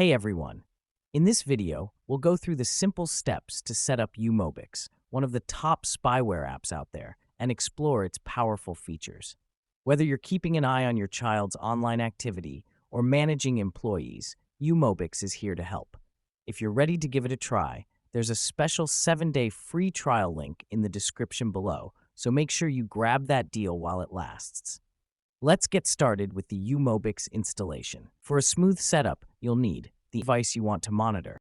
Hey everyone! In this video, we'll go through the simple steps to set up Umobix, one of the top spyware apps out there, and explore its powerful features. Whether you're keeping an eye on your child's online activity or managing employees, Umobix is here to help. If you're ready to give it a try, there's a special 7-day free trial link in the description below, so make sure you grab that deal while it lasts. Let's get started with the Umobix installation. For a smooth setup, you'll need the device you want to monitor,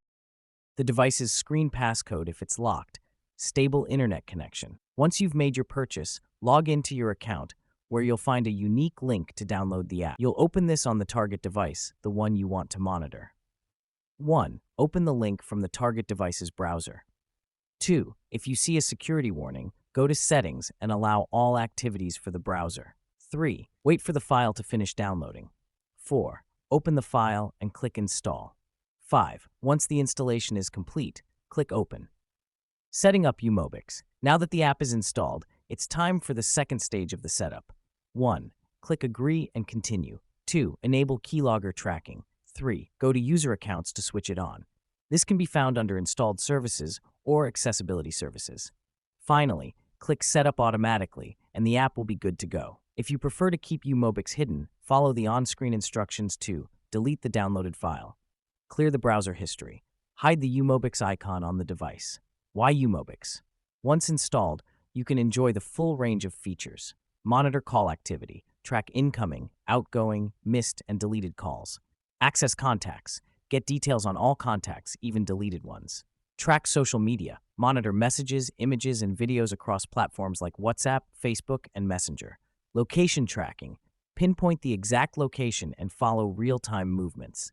the device's screen passcode if it's locked, stable internet connection. Once you've made your purchase, log into your account where you'll find a unique link to download the app. You'll open this on the target device, the one you want to monitor. 1. Open the link from the target device's browser. 2. If you see a security warning, go to Settings and allow all activities for the browser. 3. Wait for the file to finish downloading. 4. Open the file and click Install. 5. Once the installation is complete, click Open. Setting up Umobix. Now that the app is installed, it's time for the second stage of the setup. 1. Click Agree and Continue. 2. Enable keylogger tracking. 3. Go to User Accounts to switch it on. This can be found under Installed Services or Accessibility Services. Finally, click Setup Automatically, and the app will be good to go. If you prefer to keep Umobix hidden, follow the on-screen instructions to delete the downloaded file, clear the browser history, hide the Umobix icon on the device. Why Umobix? Once installed, you can enjoy the full range of features. Monitor call activity, track incoming, outgoing, missed, and deleted calls. Access contacts, get details on all contacts, even deleted ones. Track social media, monitor messages, images, and videos across platforms like WhatsApp, Facebook, and Messenger. Location tracking, pinpoint the exact location and follow real-time movements.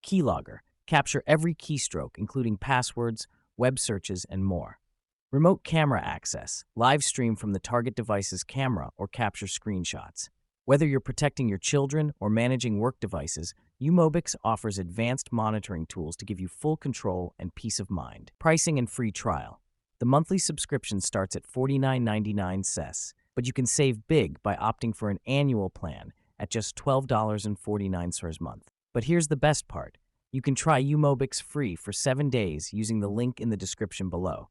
Keylogger, capture every keystroke, including passwords, web searches, and more. Remote camera access, live stream from the target device's camera or capture screenshots. Whether you're protecting your children or managing work devices, Umobix offers advanced monitoring tools to give you full control and peace of mind. Pricing and free trial. The monthly subscription starts at $49.99 CES, but you can save big by opting for an annual plan at just $12.49 per month. But here's the best part. You can try Umobix free for 7 days using the link in the description below.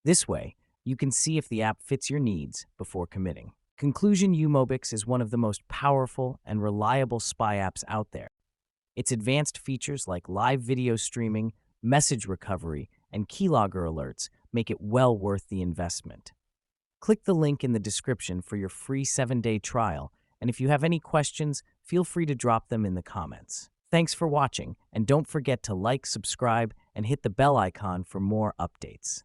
This way, you can see if the app fits your needs before committing. Conclusion: Umobix is one of the most powerful and reliable spy apps out there. Its advanced features like live video streaming, message recovery, and keylogger alerts make it well worth the investment. Click the link in the description for your free 7-day trial, and if you have any questions, feel free to drop them in the comments. Thanks for watching, and don't forget to like, subscribe, and hit the bell icon for more updates.